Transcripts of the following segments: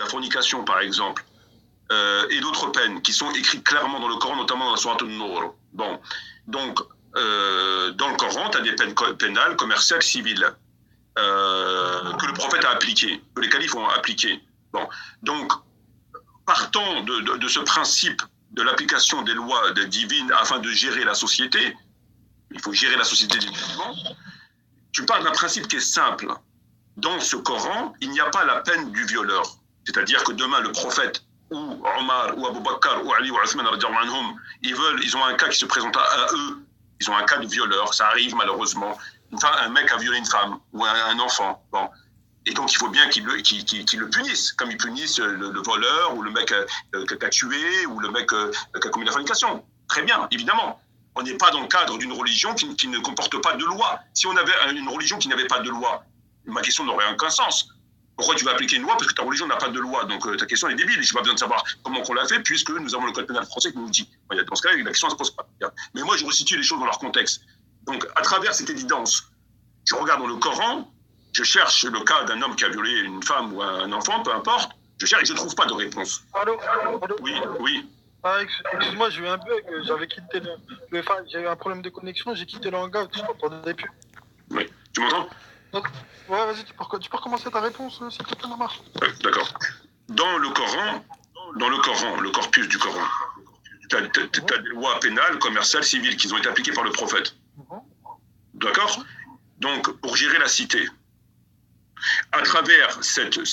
la fornication par exemple, et d'autres peines qui sont écrites clairement dans le Coran, notamment dans la Sourate An-Nur. Bon, donc dans le Coran, tu as des peines pénales, commerciales, civiles, que le prophète a appliquées, que les califes ont appliquées. Bon, donc partant de ce principe de l'application des lois divines afin de gérer la société, il faut gérer la société définitivement. Tu parles d'un principe qui est simple. Dans ce Coran, il n'y a pas la peine du violeur. C'est-à-dire que demain, le prophète ou Omar ou Abu Bakr ou Ali ou Othman, ils ont un cas qui se présente à eux. Ils ont un cas de violeur. Ça arrive malheureusement. Un mec a violé une femme ou un enfant. Bon. Et donc, il faut bien qu'ils le punissent, comme ils punissent le voleur ou le mec qui a tué ou le mec qui a commis la fornication. Très bien, évidemment. On n'est pas dans le cadre d'une religion qui ne comporte pas de loi. Si on avait une religion qui n'avait pas de loi, ma question n'aurait aucun sens. Pourquoi tu vas appliquer une loi? Parce que ta religion n'a pas de loi. Donc ta question est débile. Je n'ai pas besoin de savoir comment on l'a fait, puisque nous avons le code pénal français qui nous dit. Dans ce cas-là, la question ne se pose pas. Mais moi, je resitue les choses dans leur contexte. Donc, à travers cette évidence, je regarde dans le Coran, je cherche le cas d'un homme qui a violé une femme ou un enfant, peu importe. Je cherche et je ne trouve pas de réponse. Allô? Oui, oui. Ah, excuse-moi, j'ai eu un bug, j'avais quitté j'ai eu un problème de connexion, j'ai quitté le hangout, je t'entendais plus. Oui, tu m'entends? Ouais, vas-y, tu peux recommencer ta réponse, s'il te plaît, Omar. D'accord. Dans le Coran, le corpus du Coran, tu as des lois pénales, commerciales, civiles qui ont été appliquées par le prophète. D'accord? Donc, pour gérer la cité, à travers cette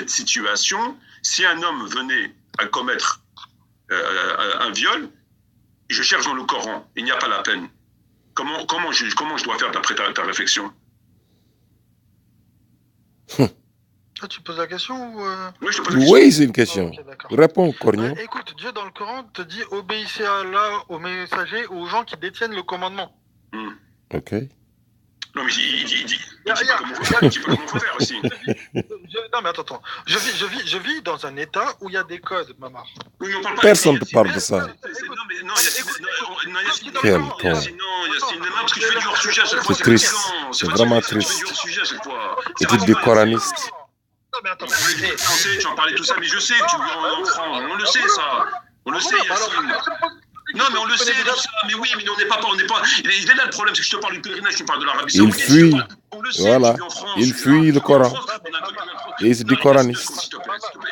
situation, si un homme venait à commettre un viol, je cherche dans le Coran, il n'y a pas la peine. Comment je dois faire d'après ta réflexion? Tu poses la question ou Oui, je te pose la question. Oui, c'est une question. Okay, réponds, Cornion. Écoute, Dieu dans le Coran te dit obéissez à Allah, aux messagers, aux gens qui détiennent le commandement. Ok. Non, mais il dit pas comment il faut faire aussi. Non, mais attends. Je vis dans un état où il y a des codes, maman. Oui, personne ne parle de ça. C'est triste. C'est vraiment triste. Et tu dis coraniste. Non, mais attends. Tu en parlais tout ça, mais je sais, tu en France. On le sait, ça. On le sait, Yassine. Non, mais on le sait, tout ça. Mais oui, mais on n'est pas. Il est là le problème, c'est que je te parle du pèlerinage, je te parle de l'Arabie Saoudite. Il fuit. On le sait, voilà. Tu vis en France, il fuit le Coran. Et c'est du coraniste.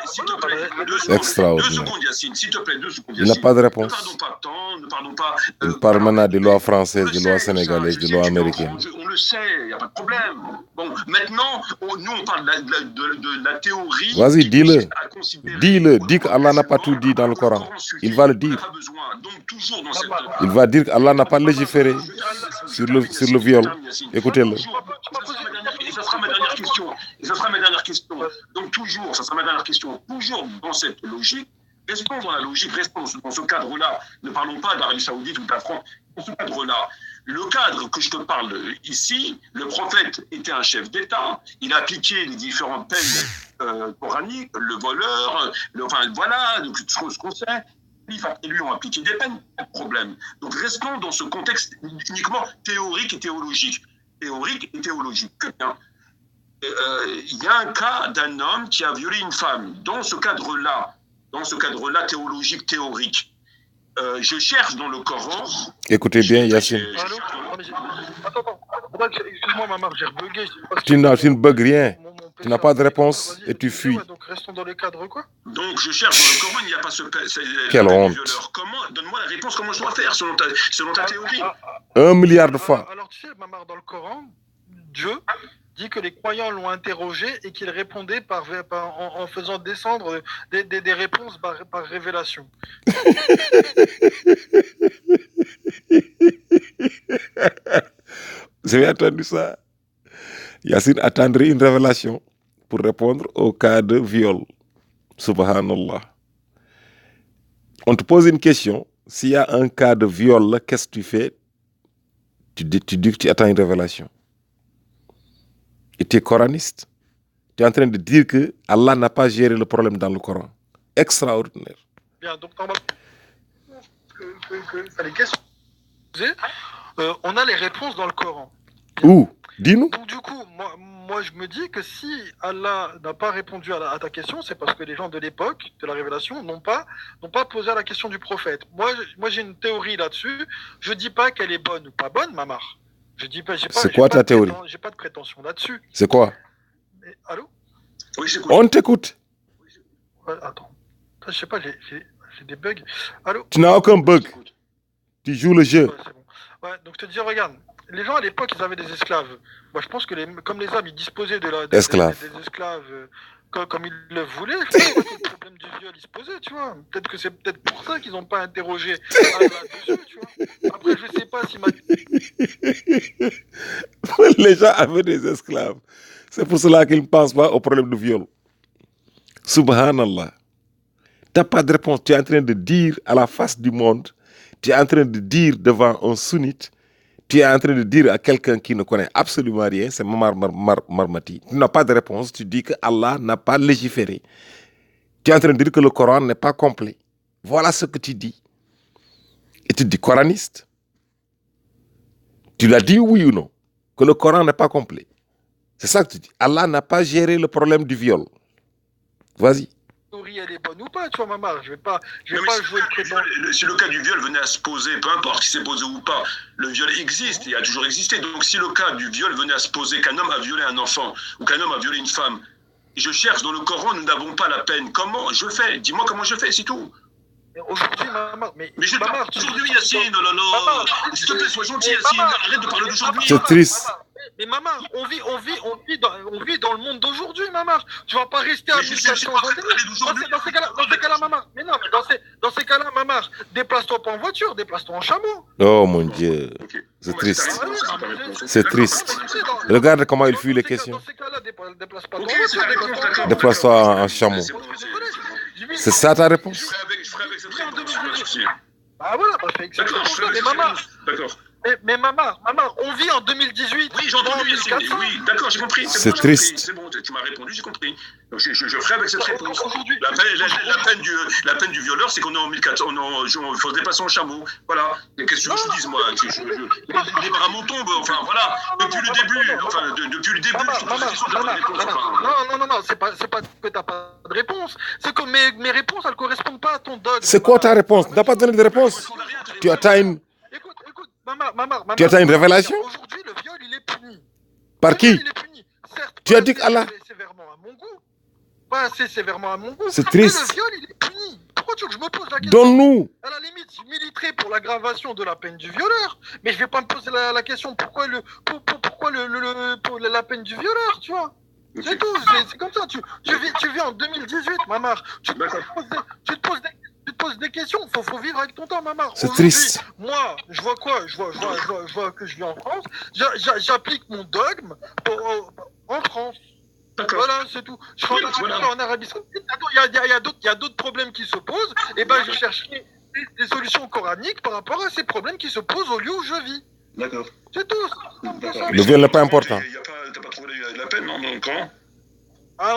S'il te plaît, 2 secondes. Extraordinaire. 2 secondes, Yassine, s'il te plaît, 2 secondes. Il n'a pas de réponse. Ne pardons pas. Il parle maintenant des lois françaises, des lois sénégalaises, des lois américaines. On le sait, il n'y a pas de problème. Bon, maintenant, nous, on parle de la théorie. Vas-y, dis-le. Dis-le. Dis qu'Allah n'a pas tout dit dans le Coran. Il va le dire. Il va dire qu'Allah n'a pas légiféré sur le viol. Écoutez-le. Et ça sera ma dernière question. Donc toujours, ça sera ma dernière question. Toujours dans cette logique, restons dans la logique, restons dans ce cadre-là. Ne parlons pas d'Arabie Saoudite ou de la France. Dans ce cadre-là, le cadre que je te parle ici, le prophète était un chef d'État. Il a appliqué les différentes peines coraniques, le voleur, voilà, ce qu'on sait. Et lui ont appliqué des peines, pas de problème. Donc restons dans ce contexte uniquement théorique et théologique. Bien. Il y a un cas d'un homme qui a violé une femme. Dans ce cadre-là théologique, théorique, je cherche dans le Coran. Écoutez bien, Yassine. Attends. Excuse-moi, maman, j'ai bugué. Tu ne bugs rien. Tu n'as pas de réponse et tu fuis. Donc restons dans les cadres, quoi. Donc je cherche dans le Coran, il n'y a pas ce quelle honte. Donne-moi la réponse, comment je dois faire selon ta théorie. 1 milliard de fois. Alors tu sais, maman, dans le Coran, Dieu dit que les croyants l'ont interrogé et qu'il répondait en faisant descendre des réponses par révélation. Vous avez entendu ça? Yassine attendrait une révélation pour répondre au cas de viol. Subhanallah. On te pose une question. S'il y a un cas de viol, qu'est-ce que tu fais? Tu dis que tu attends une révélation. Et tu es coraniste. Tu es en train de dire que Allah n'a pas géré le problème dans le Coran. Extraordinaire. Bien, donc les questions, on a les réponses dans le Coran. Où? Dis-nous. Donc, du coup, moi, je me dis que si Allah n'a pas répondu à ta question, c'est parce que les gens de l'époque de la révélation n'ont pas posé la question du prophète. Moi, j'ai une théorie là-dessus. Je dis pas qu'elle est bonne ou pas bonne, Mamar. Je dis pas, C'est quoi ta théorie? J'ai pas de prétention là-dessus. C'est quoi? Mais, allô? Oui, j'écoute. On t'écoute. Ouais, attends. Je sais pas, j'ai des bugs. Allô? Tu n'as aucun bug. Tu joues le jeu. Ouais, c'est bon. Ouais, donc je te dis, regarde, les gens à l'époque, ils avaient des esclaves. Moi, je pense que comme les hommes, ils disposaient des esclaves comme ils le voulaient. Je pense que le problème du viol, il se posait, tu vois. Peut-être que c'est peut-être pour ça qu'ils n'ont pas interrogé là-dessus, tu vois. Après, je sais pas si Les gens avaient des esclaves. C'est pour cela qu'ils ne pensent pas au problème du viol. Subhanallah. Tu n'as pas de réponse. Tu es en train de dire à la face du monde, tu es en train de dire devant un sunnite, tu es en train de dire à quelqu'un qui ne connaît absolument rien, c'est Mamar Marmati. Tu n'as pas de réponse. Tu dis que Allah n'a pas légiféré. Tu es en train de dire que le Coran n'est pas complet. Voilà ce que tu dis. Et tu dis coraniste. Tu l'as dit oui ou non? Que le Coran n'est pas complet. C'est ça que tu dis. Allah n'a pas géré le problème du viol. Vas-y. théorie elle est bonne ou pas, tu vois, Mamar. Je vais pas jouer le président. Si le cas du viol venait à se poser, peu importe si c'est posé ou pas, le viol existe, il a toujours existé. Donc si le cas du viol venait à se poser, qu'un homme a violé un enfant ou qu'un homme a violé une femme, je cherche dans le Coran, nous n'avons pas la peine. Comment je fais? Dis-moi comment je fais, c'est tout. Aujourd'hui, Mamar, mais je Mamar, aujourd'hui, Yacine, oh là là, s'il te plaît, sois gentil, Yacine, arrête de parler d'aujourd'hui. C'est triste. Mais Mamar, on vit dans le monde d'aujourd'hui, Mamar. Tu vas pas rester à 1400 ans. Dans ces cas-là, Mamar. Mais non, mais dans ces cas-là, Mamar, déplace-toi pas en voiture, déplace-toi en chameau. Oh mon Dieu, c'est triste. C'est triste. Regarde comment il fuit les questions. Dans ces cas-là, déplace-toi en voiture, déplace-toi en chameau. C'est ça ta réponse? Je ferai avec cette réponse. Ah voilà, bah fais exactement ça. Mais Mamar. D'accord. Mais Mamar, on vit en 2018. Oui, j'ai entendu, oui, d'accord, j'ai compris. C'est triste. C'est bon, tu m'as répondu, j'ai compris. Donc je ferai avec cette réponse. La peine du violeur, c'est qu'on est en 1400, il faut dépasser en chameau. Voilà. Qu'est-ce que je te dise, moi? Les bras m'en tombent, enfin, voilà. Depuis le début, je te Non, c'est pas que t'as pas de réponse. C'est que mes réponses, elles correspondent pas à ton dogme. C'est quoi ta réponse? Tu n'as pas donné de réponse. Tu attends une... Mamar, tu attends une révélation? Aujourd'hui, le viol, il est puni. Par qui? Certes, tu as dit qu'Allah. Sévèrement à mon goût. Pas assez sévèrement à mon goût. C'est triste. Mais le viol, il est puni. Pourquoi tu veux que je me pose la question? Donne-nous. À la limite, je militerai pour l'aggravation de la peine du violeur. Mais je vais pas me poser la question pourquoi la peine du violeur, tu vois. C'est tout. C'est comme ça. Tu vis en 2018, Mamar. Tu te poses des questions, faut vivre avec ton temps, Mamar. C'est triste. Moi, je vois quoi? Je vois que je vis en France. J'applique mon dogme en France. Voilà, c'est tout. Je suis en Arabie Saoudite. Il y a d'autres problèmes qui se posent. Et ben, je cherche des solutions coraniques par rapport à ces problèmes qui se posent au lieu où je vis. D'accord. C'est tout. Le viol n'est pas important. T'as pas trouvé la peine, non, dans le Coran?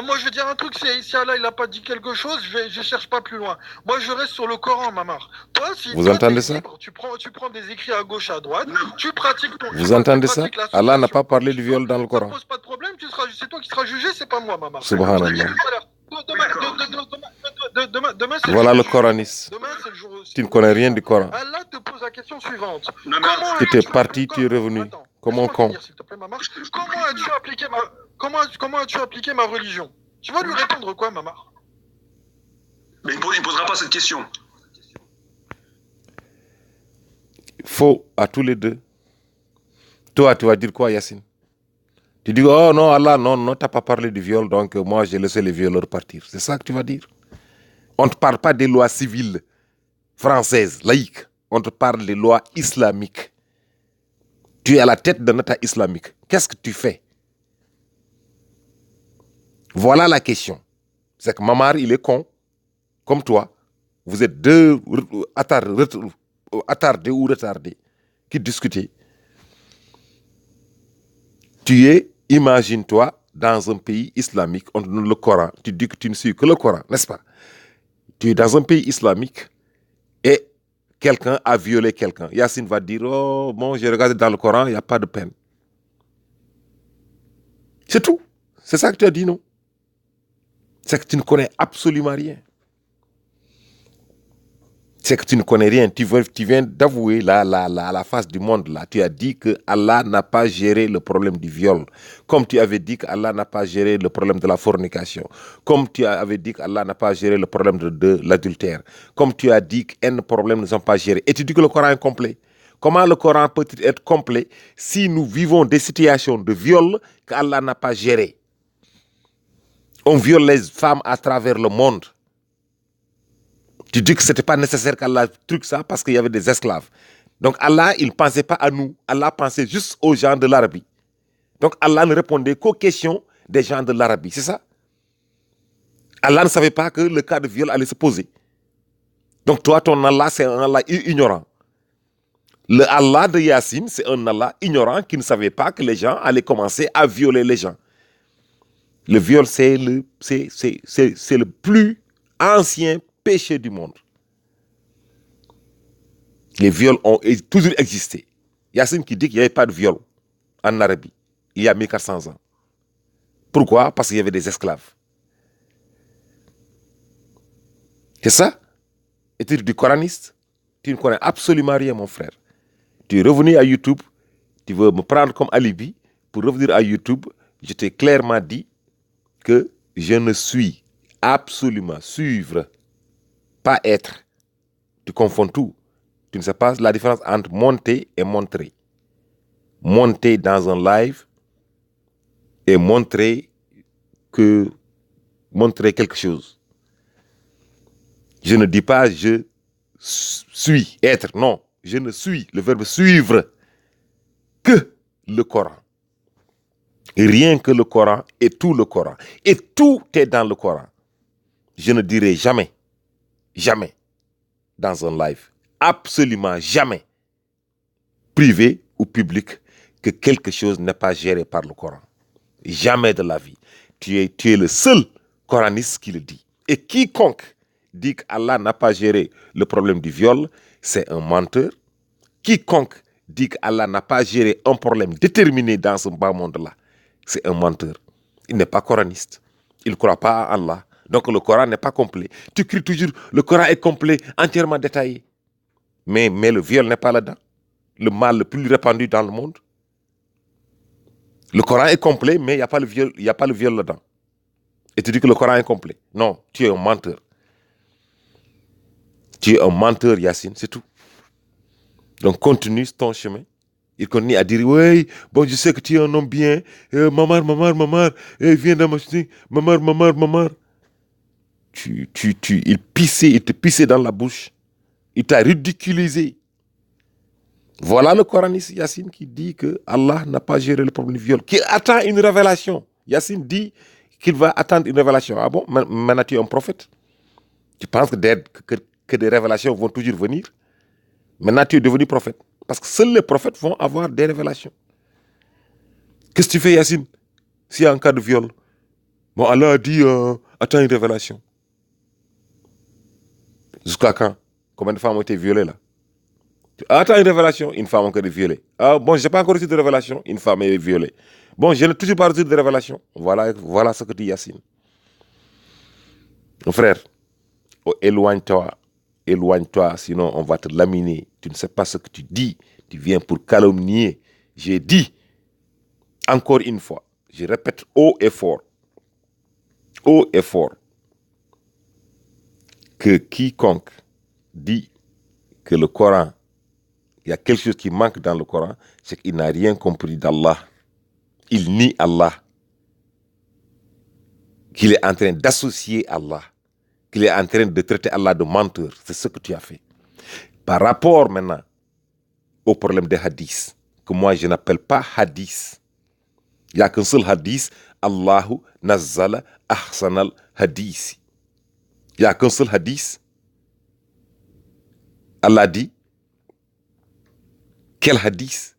Moi, je vais dire un truc, si Allah il n'a pas dit quelque chose, je cherche pas plus loin. Moi, je reste sur le Coran, Mamar. Toi, vous entendez ça? Tu prends des écrits à gauche, à droite, tu pratiques ton... Vous entendez ça? Allah n'a pas parlé du viol dans le Coran. Ça pose pas de problème, c'est toi qui seras jugé, c'est pas moi, Mamar. Subhanallah. Demain, voilà le coraniste. Tu ne connais rien du Coran. Allah te pose la question suivante. Tu étais parti, tu es revenu. Comment con? Comment as-tu appliqué ma religion? Tu vas lui répondre quoi, Mamar? Mais il ne posera pas cette question. Faux à tous les deux. Toi, tu vas dire quoi, Yacine? Tu dis, oh non, Allah, non, t'as pas parlé du viol, donc moi, j'ai laissé les violeurs partir. C'est ça que tu vas dire? On ne te parle pas des lois civiles françaises, laïques. On te parle des lois islamiques. Tu es à la tête d'un État islamique. Qu'est-ce que tu fais? Voilà la question. C'est que Mamar, il est con, comme toi. Vous êtes deux attardés ou retardés qui discutez. Tu es, imagine-toi, dans un pays islamique, on te donne le Coran. Tu dis que tu ne suis que le Coran, n'est-ce pas? Tu es dans un pays islamique et quelqu'un a violé quelqu'un. Yacine va dire, oh, bon, j'ai regardé dans le Coran, il n'y a pas de peine. C'est tout. C'est ça que tu as dit, non? C'est que tu ne connais absolument rien. C'est que tu ne connais rien. Tu viens d'avouer à la face du monde, là. Tu as dit que Allah n'a pas géré le problème du viol. Comme tu avais dit qu'Allah n'a pas géré le problème de la fornication. Comme tu avais dit qu'Allah n'a pas géré le problème de l'adultère. Comme tu as dit qu'un problème ne sont pas gérés. Et tu dis que le Coran est complet. Comment le Coran peut être complet si nous vivons des situations de viol qu'Allah n'a pas gérées? On viole les femmes à travers le monde. Tu dis que ce n'était pas nécessaire qu'Allah truc ça parce qu'il y avait des esclaves. Donc Allah, il ne pensait pas à nous. Allah pensait juste aux gens de l'Arabie. Donc Allah ne répondait qu'aux questions des gens de l'Arabie. C'est ça? Allah ne savait pas que le cas de viol allait se poser. Donc toi, ton Allah, c'est un Allah ignorant. Le Allah de Yassine, c'est un Allah ignorant qui ne savait pas que les gens allaient commencer à violer les gens. Le viol, c'est le plus ancien péché du monde. Les viols ont toujours existé. Yassine qui dit qu'il n'y avait pas de viol en Arabie il y a 1400 ans. Pourquoi? Parce qu'il y avait des esclaves. C'est ça? Et tu es du coraniste? Tu ne connais absolument rien, mon frère. Tu es revenu à YouTube, tu veux me prendre comme alibi pour revenir à YouTube. Je t'ai clairement dit que je ne suis absolument suivre, pas être. Tu confonds tout. Tu ne sais pas la différence entre monter et montrer. Monter dans un live et montrer quelque chose. Je ne dis pas je suis, être, non. Je ne suis, le verbe suivre, que le Coran. Et rien que le Coran et tout le Coran. Et tout est dans le Coran. Je ne dirai jamais, jamais, dans un live, absolument jamais, privé ou public, que quelque chose n'est pas géré par le Coran. Jamais de la vie. Tu es le seul coraniste qui le dit. Et quiconque dit qu'Allah n'a pas géré le problème du viol, c'est un menteur. Quiconque dit qu'Allah n'a pas géré un problème déterminé dans ce bas monde-là, c'est un menteur. Il n'est pas coraniste. Il ne croit pas à Allah. Donc le Coran n'est pas complet. Tu cries toujours, le Coran est complet, entièrement détaillé. Mais le viol n'est pas là-dedans. Le mal le plus répandu dans le monde. Le Coran est complet, mais il n'y a pas le viol là-dedans. Et tu dis que le Coran est complet. Non, tu es un menteur. Tu es un menteur, Yassine, c'est tout. Donc continue ton chemin. Il continue à dire, oui, bon, je sais que tu es un homme bien. Mamar, viens dans ma chenille. Mamar. Il te pissait dans la bouche. Il t'a ridiculisé. Voilà le coraniste Yassine qui dit que Allah n'a pas géré le problème du viol, qui attend une révélation. Yassine dit qu'il va attendre une révélation. Ah bon? Maintenant tu es un prophète. Tu penses que des révélations vont toujours venir? Maintenant tu es devenu prophète. Parce que seuls les prophètes vont avoir des révélations. Qu'est-ce que tu fais, Yassine, s'il y a un cas de viol? Bon, Allah a dit, attends une révélation. Jusqu'à quand? Combien de femmes ont été violées là? Attends une révélation, une femme a encore été violée. Ah, bon, je n'ai pas encore reçu de révélation, une femme est violée. Bon, je n'ai toujours pas reçu de révélation. Voilà ce que dit Yassine. Mon frère, éloigne-toi, sinon on va te laminer. Tu ne sais pas ce que tu dis, tu viens pour calomnier. J'ai dit, encore une fois, je répète haut et fort, que quiconque dit que le Coran, il y a quelque chose qui manque dans le Coran, c'est qu'il n'a rien compris d'Allah. Il nie Allah. Qu'il est en train d'associer Allah. Qu'il est en train de traiter Allah de menteur. C'est ce que tu as fait. Par rapport maintenant au problème des hadiths, que moi je n'appelle pas hadith. Il n'y a qu'un seul hadith, Allahu nazzala ahsanal hadith. Il n'y a qu'un seul hadith. Allah dit, quel hadith?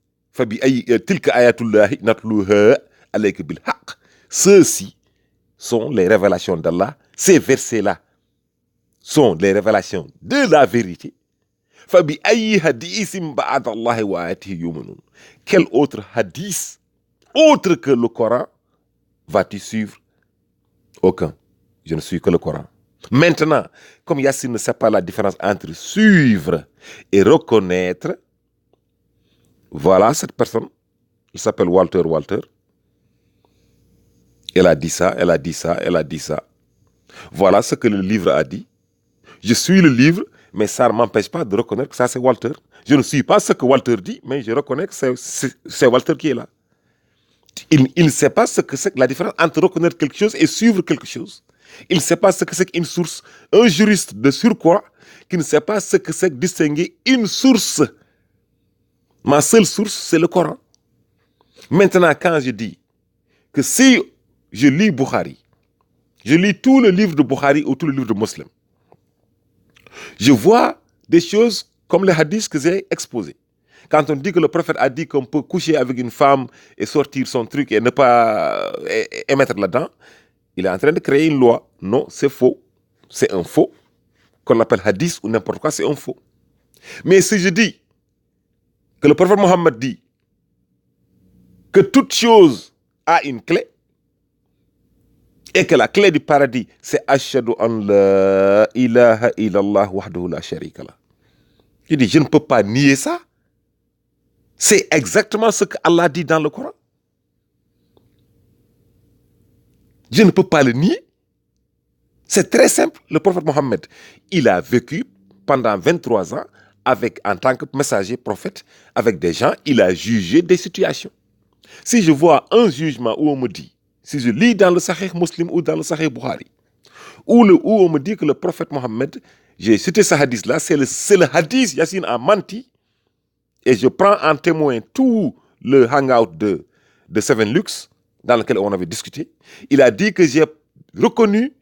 Tilka ayatullahi natluha alayka bil haqq. Ceux-ci sont les révélations d'Allah. Ces versets-là sont les révélations de la vérité. Fabi ayyi hadithin ba'dallahi wa ayatihi yu'minun. Quel autre hadith autre que le Coran vas-tu suivre? Aucun. Je ne suis que le Coran. Maintenant, comme Yassine ne sait pas la différence entre suivre et reconnaître, voilà cette personne, elle s'appelle Walter. Elle a dit ça, elle a dit ça, elle a dit ça. Voilà ce que le livre a dit. Je suis le livre, mais ça ne m'empêche pas de reconnaître que ça c'est Walter. Je ne suis pas ce que Walter dit, mais je reconnais que c'est Walter qui est là. Il ne sait pas ce que c'est que la différence entre reconnaître quelque chose et suivre quelque chose. Il ne sait pas ce que c'est qu'une source. Un juriste de surcroît qui ne sait pas ce que c'est que distinguer une source. Ma seule source, c'est le Coran. Maintenant, quand je dis que si je lis Bukhari, je lis tout le livre de Bukhari ou tout le livre de Muslim, je vois des choses comme les hadiths que j'ai exposés. Quand on dit que le prophète a dit qu'on peut coucher avec une femme et sortir son truc et ne pas émettre là-dedans, il est en train de créer une loi. Non, c'est faux. C'est un faux. Qu'on appelle hadith ou n'importe quoi, c'est un faux. Mais si je dis que le prophète Mohammed dit que toute chose a une clé et que la clé du paradis, c'est Ashhadu an la ilaha illallah wahdahu la sharika la. Je dis, je ne peux pas nier ça. C'est exactement ce que Allah dit dans le Coran. Je ne peux pas le nier. C'est très simple. Le prophète Mohammed, il a vécu pendant 23 ans en tant que messager prophète avec des gens. Il a jugé des situations. Si je vois un jugement où on me dit, si je lis dans le Sahih Muslim ou dans le Sahih Bukhari, où on me dit que le prophète Mohammed, j'ai cité ce hadith-là, c'est le hadith, Yassine a menti, et je prends en témoin tout le hangout de Seven Lux, dans lequel on avait discuté. Il a dit que j'ai reconnu,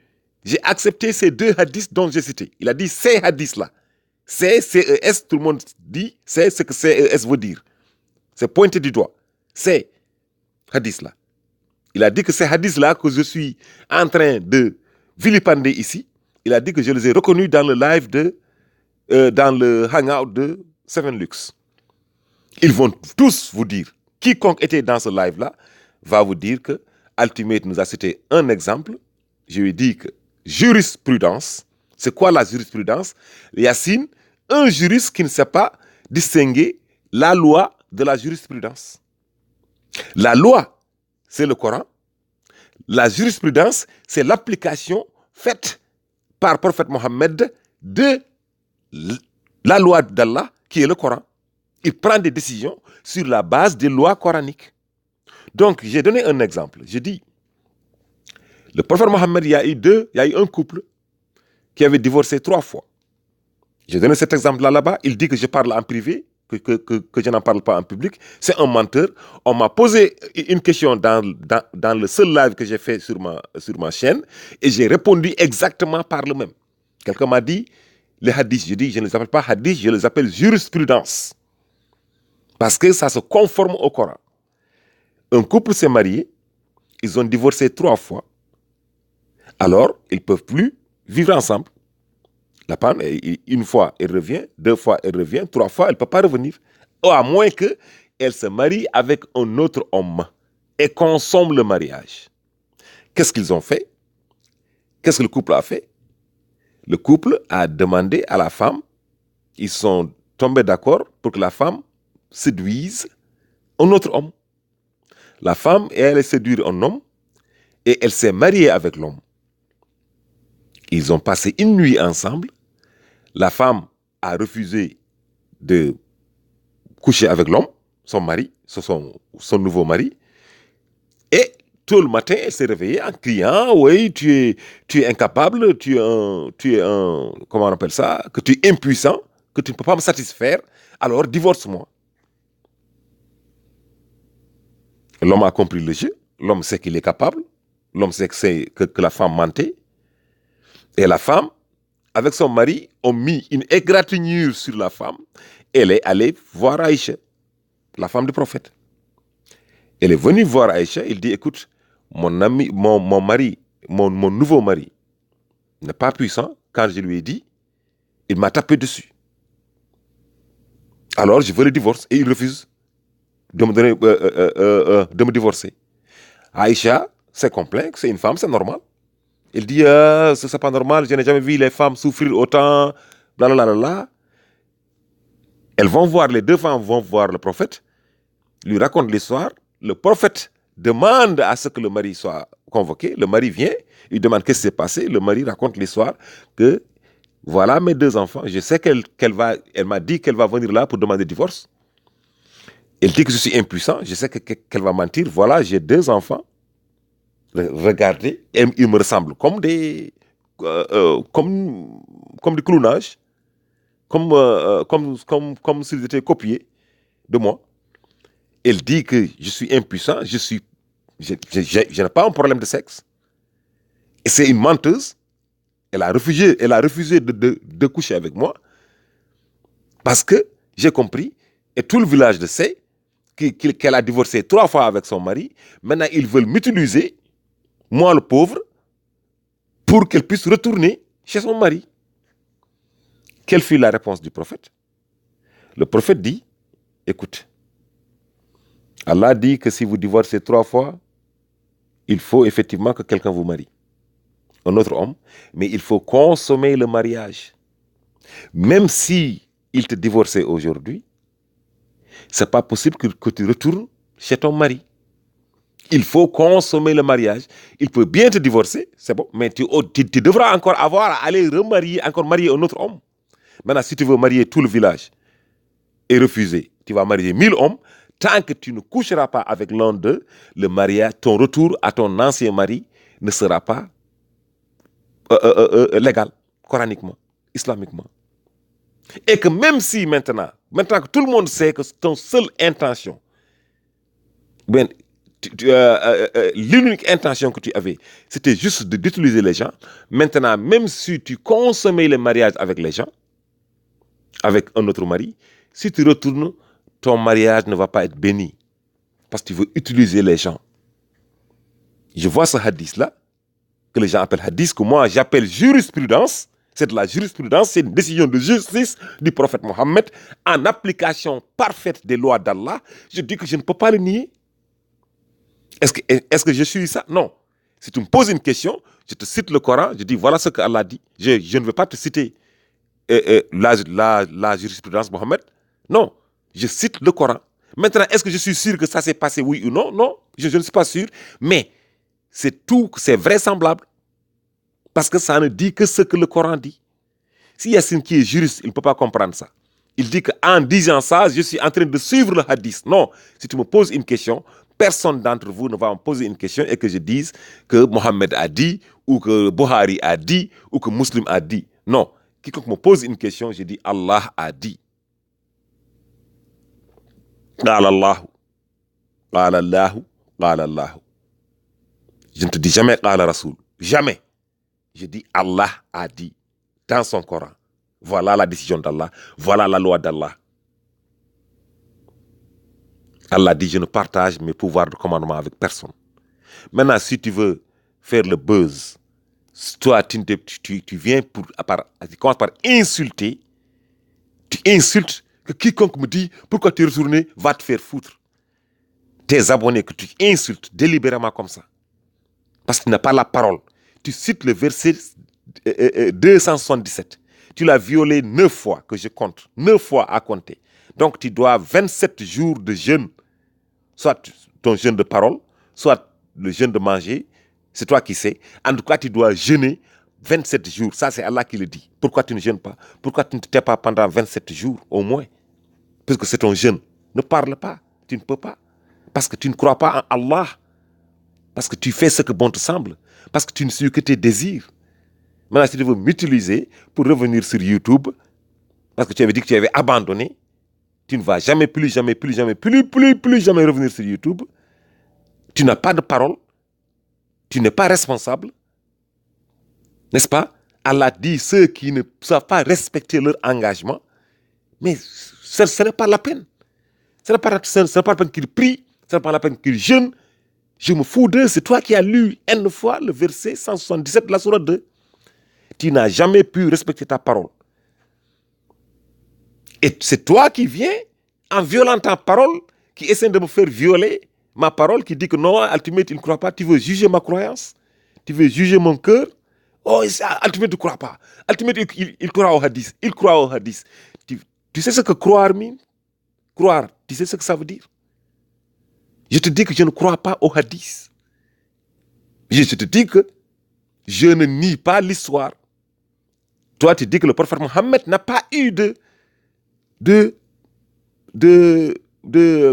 j'ai accepté ces deux hadiths dont j'ai cité. Il a dit ces hadiths-là. C-E-S, tout le monde dit, c'est ce que C-E-S veut dire. C'est pointé du doigt. Ces hadiths-là. Il a dit que ces hadiths-là que je suis en train de vilipender ici, il a dit que je les ai reconnus dans le live dans le hangout de Seven Lux. Ils vont tous vous dire, quiconque était dans ce live-là, va vous dire que Ultimate nous a cité un exemple. Je lui ai dit que jurisprudence, c'est quoi la jurisprudence? Yassine, un juriste qui ne sait pas distinguer la loi de la jurisprudence. La loi, c'est le Coran. La jurisprudence, c'est l'application faite par le prophète Mohammed de la loi d'Allah, qui est le Coran. Il prend des décisions sur la base des lois coraniques. Donc, j'ai donné un exemple. Je dis, le prophète Mohammed, il y a eu un couple qui avait divorcé 3 fois. J'ai donné cet exemple-là là-bas. Il dit que je parle en privé, que je n'en parle pas en public. C'est un menteur. On m'a posé une question dans le seul live que j'ai fait sur ma chaîne et j'ai répondu exactement par le même. Quelqu'un m'a dit, les hadiths, je dis, je ne les appelle pas hadiths, je les appelle jurisprudence. Parce que ça se conforme au Coran. Un couple s'est marié, ils ont divorcé 3 fois. Alors, ils ne peuvent plus vivre ensemble. La femme, une fois, elle revient, 2 fois, elle revient, 3 fois, elle ne peut pas revenir. À moins qu'elle se marie avec un autre homme et consomme le mariage. Qu'est-ce qu'ils ont fait? Qu'est-ce que le couple a fait? Le couple a demandé à la femme, ils sont tombés d'accord pour que la femme séduise un autre homme. La femme, elle a séduit un homme et elle s'est mariée avec l'homme. Ils ont passé une nuit ensemble. La femme a refusé de coucher avec l'homme, son mari, son nouveau mari. Et tout le matin, elle s'est réveillée en criant, oui, tu es incapable, tu es un, comment on appelle ça, que tu es impuissant, que tu ne peux pas me satisfaire, alors divorce-moi. L'homme a compris le jeu, l'homme sait qu'il est capable, l'homme sait que la femme mentait. Et la femme, avec son mari, ont mis une égratignure sur la femme. Elle est allée voir Aïcha, la femme du prophète. Elle est venue voir Aïcha, il dit, écoute, mon mari, mon nouveau mari n'est pas puissant. Quand je lui ai dit, il m'a tapé dessus. Alors je veux le divorce et il refuse de me divorcer. Aïcha c'est complexe, c'est une femme, c'est normal. Il dit, ça c'est pas normal, je n'ai jamais vu les femmes souffrir autant, blablabla. Les deux femmes vont voir le prophète, lui racontent l'histoire, le prophète demande à ce que le mari soit convoqué, le mari vient, il demande qu'est-ce qui s'est passé, le mari raconte l'histoire, que voilà mes 2 enfants, je sais elle m'a dit qu'elle va venir là pour demander divorce. Elle dit que je suis impuissant, je sais qu'elle va mentir, voilà, j'ai 2 enfants, regardez, ils me ressemblent comme des clownages, comme s'ils étaient copiés de moi. Elle dit que je suis impuissant, je n'ai pas un problème de sexe. Et c'est une menteuse. Elle a refusé de coucher avec moi parce que j'ai compris, et tout le village le sait, qu'elle a divorcé 3 fois avec son mari. Maintenant, ils veulent m'utiliser, moi le pauvre, pour qu'elle puisse retourner chez son mari. Quelle fut la réponse du prophète? Le prophète dit, écoute, Allah dit que si vous divorcez 3 fois, il faut effectivement que quelqu'un vous marie, un autre homme, mais il faut consommer le mariage. Même si il te divorçait aujourd'hui, c'est pas possible que tu retournes chez ton mari. Il faut consommer le mariage. Il peut bien te divorcer, c'est bon, mais tu devras encore avoir à aller marier un autre homme. Maintenant, si tu veux marier tout le village et refuser, tu vas marier 1000 hommes. Tant que tu ne coucheras pas avec l'un d'eux, le mariage, ton retour à ton ancien mari ne sera pas légal, coraniquement, islamiquement. Et que même si maintenant que tout le monde sait que ton seule intention, l'unique intention que tu avais, c'était juste d'utiliser les gens. Maintenant, même si tu consommais le mariage avec les gens, avec un autre mari, si tu retournes, ton mariage ne va pas être béni. Parce que tu veux utiliser les gens. Je vois ce hadith-là, que les gens appellent hadith, que moi j'appelle jurisprudence. C'est de la jurisprudence, c'est une décision de justice du prophète Mohammed en application parfaite des lois d'Allah. Je dis que je ne peux pas le nier. Est-ce que je suis ça? Non. Si tu me poses une question, je te cite le Coran, je dis voilà ce que Allah dit. Je ne veux pas te citer la jurisprudence Mohammed. Non, je cite le Coran. Maintenant, est-ce que je suis sûr que ça s'est passé, oui ou non? Non, je ne suis pas sûr. Mais c'est vraisemblable. Parce que ça ne dit que ce que le Coran dit. Si Yassine qui est juriste, il ne peut pas comprendre ça. Il dit qu'en disant ça, je suis en train de suivre le hadith. Non, si tu me poses une question, personne d'entre vous ne va me poser une question et que je dise que Mohammed a dit, ou que Buhari a dit, ou que Muslim a dit. Non, quiconque me pose une question, je dis Allah a dit. Qala Allahu, qala Allahu, qala Allahu. Je ne te dis jamais qala Rasoul. Jamais. Je dis Allah a dit dans son Coran. Voilà la décision d'Allah. Voilà la loi d'Allah. Allah dit, je ne partage mes pouvoirs de commandement avec personne. Maintenant, si tu veux faire le buzz, toi, tu viens tu commences par insulter. Tu insultes que quiconque me dit pourquoi tu es retourné va te faire foutre. Tes abonnés que tu insultes délibérément comme ça. Parce que tu n'as pas la parole. Tu cites le verset 277. Tu l'as violé 9 fois, que je compte. 9 fois à compter. Donc tu dois 27 jours de jeûne. Soit ton jeûne de parole, soit le jeûne de manger. C'est toi qui sais. En tout cas, tu dois jeûner 27 jours. Ça, c'est Allah qui le dit. Pourquoi tu ne jeûnes pas? Pourquoi tu ne te tais pas pendant 27 jours au moins? Puisque c'est ton jeûne. Ne parle pas. Tu ne peux pas. Parce que tu ne crois pas en Allah. Parce que tu fais ce que bon te semble. Parce que tu ne suis que tes désirs. Maintenant, si tu veux m'utiliser pour revenir sur YouTube, parce que tu avais dit que tu avais abandonné, tu ne vas jamais, plus jamais revenir sur YouTube. Tu n'as pas de parole. Tu n'es pas responsable. N'est-ce pas? Allah dit ceux qui ne savent pas respecter leur engagement, mais ce n'est pas la peine. Ce n'est pas la peine qu'ils prient, ce n'est pas la peine qu'ils jeûnent. Je me fous d'eux, c'est toi qui as lu une fois le verset 177 de la sourate 2. Tu n'as jamais pu respecter ta parole. Et c'est toi qui viens, en violant ta parole, qui essaie de me faire violer Ma parole qui dit que non, Ultimate, il ne croit pas. Tu veux juger ma croyance? Tu veux juger mon cœur? Oh, Ultimate ne croit pas. Ultimate, il croit au hadith. Il croit au hadith. Tu sais ce que croire mean? Croire, tu sais ce que ça veut dire? Je te dis que je ne crois pas au hadith. Je te dis que je ne nie pas l'histoire. Toi, tu dis que le prophète Mohammed n'a pas eu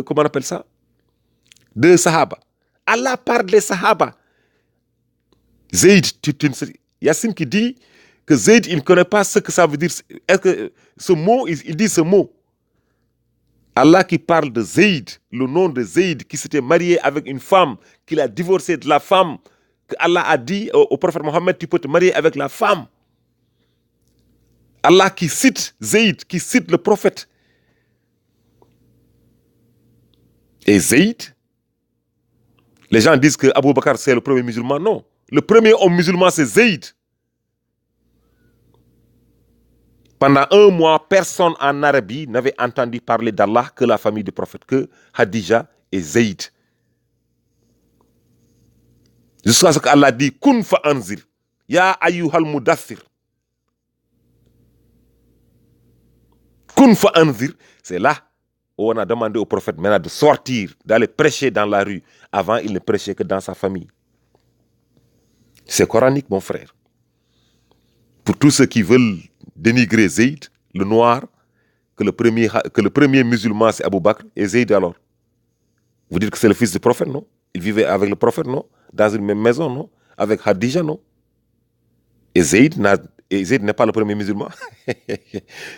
comment on appelle ça? De Sahaba. Allah parle des Sahaba. Zayd, Yassine qui dit que Zayd, il ne connaît pas ce que ça veut dire. Est-ce que ce mot, il dit ce mot? Allah qui parle de Zayd, le nom de Zayd, qui s'était marié avec une femme, qu'il a divorcé de la femme, que Allah a dit au prophète Mohammed, tu peux te marier avec la femme. Allah qui cite Zayd, qui cite le prophète. Et Zayd, les gens disent que Abu Bakr c'est le premier musulman. Non, le premier homme musulman c'est Zayd. Pendant 1 mois, personne en Arabie n'avait entendu parler d'Allah que la famille du prophète, que Hadija et Zayd. Jusqu'à ce qu'Allah dit Kun fa anzir, ya ayyuhal mudaththir. Kun fa anzir, c'est là où on a demandé au prophète maintenant de sortir, d'aller prêcher dans la rue. Avant, il ne prêchait que dans sa famille. C'est coranique, mon frère. Pour tous ceux qui veulent dénigrer Zayd, le noir, que le premier musulman c'est Abu Bakr, et Zayd alors? Vous dites que c'est le fils du prophète, non? Il vivait avec le prophète, non? Dans une même maison, non? Avec Hadija, non? Et Zayd n'est pas le premier musulman.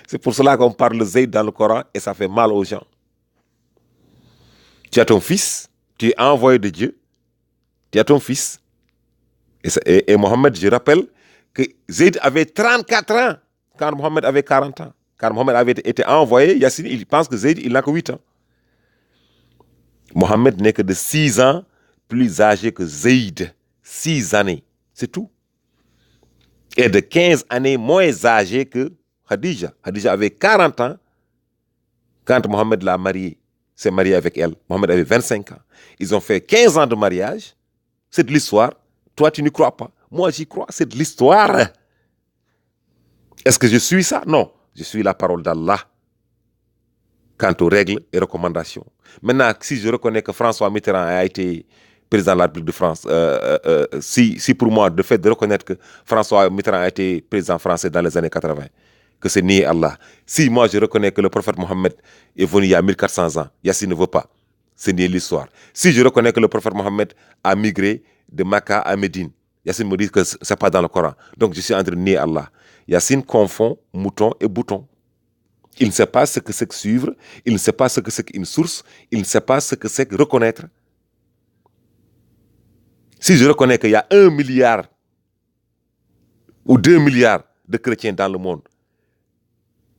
C'est pour cela qu'on parle de Zayd dans le Coran et ça fait mal aux gens. Tu as ton fils, tu es envoyé de Dieu, tu as ton fils. Et Mohammed, je rappelle que Zayd avait 34 ans quand Mohammed avait 40 ans. Quand Mohammed avait été envoyé, Yassine, il pense que Zayd, il n'a que 8 ans. Mohammed n'est que de 6 ans plus âgé que Zayd. 6 années, c'est tout. Et de 15 années moins âgé que Khadija. Khadija avait 40 ans quand Mohammed l'a mariée. S'est marié avec elle. Mohammed avait 25 ans. Ils ont fait 15 ans de mariage. C'est de l'histoire. Toi, tu n'y crois pas. Moi, j'y crois. C'est de l'histoire. Est-ce que je suis ça? Non. Je suis la parole d'Allah quant aux règles et recommandations. Maintenant, si je reconnais que François Mitterrand a été président de la République de France, si pour moi, le fait de reconnaître que François Mitterrand a été président français dans les années 80, que c'est nier Allah. Si moi, je reconnais que le prophète Mohammed est venu il y a 1400 ans, Yassine ne veut pas, c'est nier l'histoire. Si je reconnais que le prophète Mohammed a migré de Makkah à Médine, Yassine me dit que ce n'est pas dans le Coran. Donc, je suis en train de nier Allah. Yassine confond mouton et bouton. Il ne sait pas ce que c'est que suivre, il ne sait pas ce que c'est qu'une source, il ne sait pas ce que c'est que reconnaître. Si je reconnais qu'il y a 1 milliard ou 2 milliards de chrétiens dans le monde,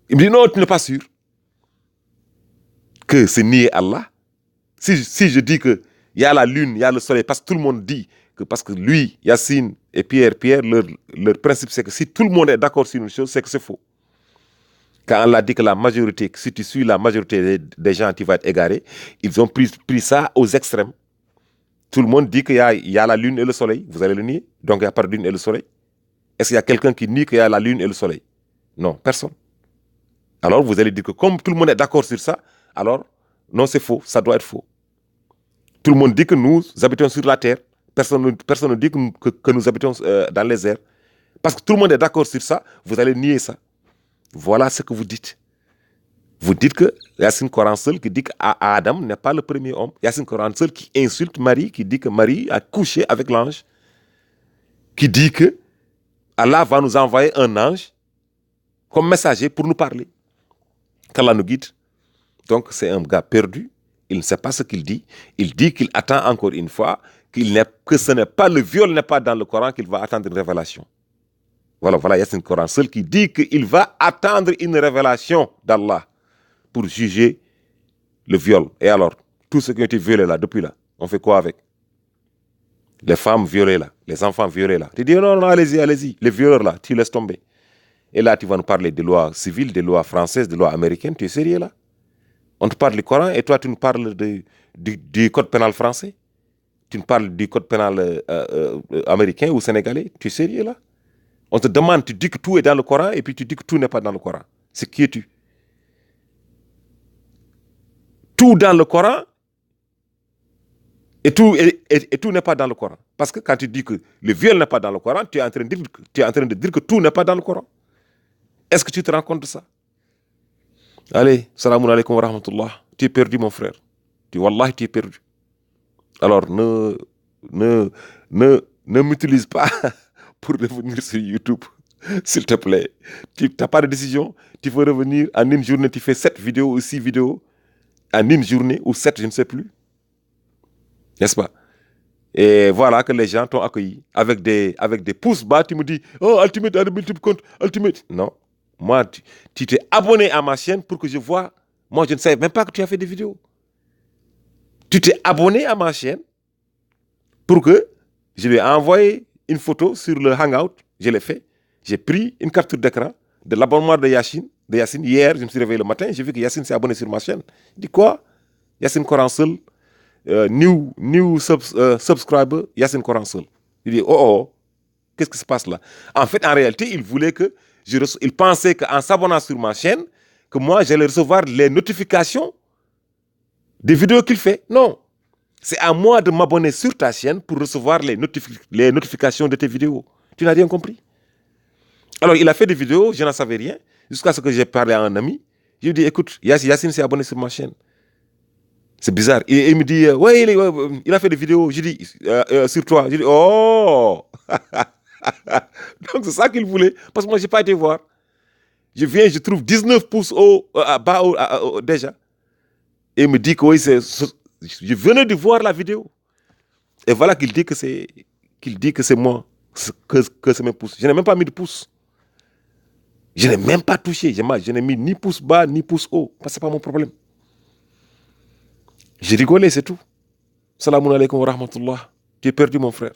il me dit non, tu n'es pas sûr que c'est nier Allah. Si je dis qu'il y a la lune, il y a le soleil, parce que tout le monde dit que parce que lui, Yassine et Pierre, leur principe c'est que si tout le monde est d'accord sur une chose, c'est que c'est faux. Quand Allah dit que la majorité, si tu suis la majorité des gens, tu vas être égaré, ils ont pris ça aux extrêmes. Tout le monde dit qu'il y a la lune et le soleil. Vous allez le nier. Donc il n'y a pas de lune et le soleil. Est-ce qu'il y a quelqu'un qui nie qu'il y a la lune et le soleil? Non, personne. Alors vous allez dire que comme tout le monde est d'accord sur ça, alors non, c'est faux, ça doit être faux. Tout le monde dit que nous habitons sur la terre. Personne ne dit que nous habitons dans les airs. Parce que tout le monde est d'accord sur ça, vous allez nier ça. Voilà ce que vous dites. Vous dites que Yassine Coran seul qui dit qu'Adam n'est pas le premier homme. Yassine Coran seul qui insulte Marie, qui dit que Marie a couché avec l'ange. Qui dit que Allah va nous envoyer un ange comme messager pour nous parler. Qu'Allah nous guide. Donc c'est un gars perdu. Il ne sait pas ce qu'il dit. Il dit qu'il attend encore une fois que ce n'est pas le viol n'est pas dans le Coran qu'il va attendre une révélation. Voilà Yassine Coran seul qui dit qu'il va attendre une révélation d'Allah pour juger le viol. Et alors, tous ceux qui ont été violés là, depuis là, on fait quoi avec? Les femmes violées là, les enfants violés là. Tu dis non, allez-y. Les violeurs là, tu laisses tomber. Et là, tu vas nous parler des lois civiles, des lois françaises, des lois américaines. Tu es sérieux là? On te parle du Coran et toi, tu nous parles du code pénal français. Tu nous parles du code pénal américain ou sénégalais. Tu es sérieux là? On te demande, tu dis que tout est dans le Coran et puis tu dis que tout n'est pas dans le Coran. C'est qui es-tu? Tout dans le Coran et tout n'est pas dans le Coran. Parce que quand tu dis que le viol n'est pas dans le Coran, tu es en train de dire que tout n'est pas dans le Coran. Est-ce que tu te rends compte de ça? Allez, salam alaikum wa rahmatullah. Tu es perdu, mon frère. Wallah, tu es perdu. Alors, ne m'utilise pas pour revenir sur YouTube. S'il te plaît. Tu n'as pas de décision. Tu veux revenir en une journée, tu fais 7 vidéos ou 6 vidéos. En une journée ou 7, je ne sais plus. N'est-ce pas? Et voilà que les gens t'ont accueilli avec des pouces bas. Tu me dis, oh, Ultimate a de multiples comptes. Ultimate. Non. Moi, tu t'es abonné à ma chaîne pour que je vois. Moi, je ne savais même pas que tu as fait des vidéos. Tu t'es abonné à ma chaîne pour que je lui ai envoyé une photo sur le Hangout. Je l'ai fait. J'ai pris une capture d'écran de l'abonnement de Yacine. Hier, je me suis réveillé le matin. J'ai vu que Yacine s'est abonné sur ma chaîne. Je dis quoi? Yacine Coran Seul. New subscriber, Yacine Coran Seul. Il dit, oh, qu'est-ce qui se passe là? En fait, en réalité, il voulait que il pensait qu'en s'abonnant sur ma chaîne, que moi, j'allais recevoir les notifications des vidéos qu'il fait. Non. C'est à moi de m'abonner sur ta chaîne pour recevoir les notifications de tes vidéos. Tu n'as rien compris? Alors, il a fait des vidéos, je n'en savais rien, jusqu'à ce que j'ai parlé à un ami. Je lui ai dit, écoute, Yacine s'est abonné sur ma chaîne. C'est bizarre. Il me dit, ouais, il a fait des vidéos. Je dis, sur toi. Je dis, oh. Donc c'est ça qu'il voulait. Parce que moi, je n'ai pas été voir. Je viens, je trouve 19 pouces bas déjà. Et il me dit que oui, je venais de voir la vidéo. Et voilà qu'il dit que c'est moi, que c'est mes pouces. Je n'ai même pas mis de pouces. Je n'ai même pas touché. Je n'ai mis ni pouce bas, ni pouce haut. Parce que ce n'est pas mon problème. J'ai rigolé, c'est tout. Salam alaikum wa rahmatullah. Tu es perdu, mon frère.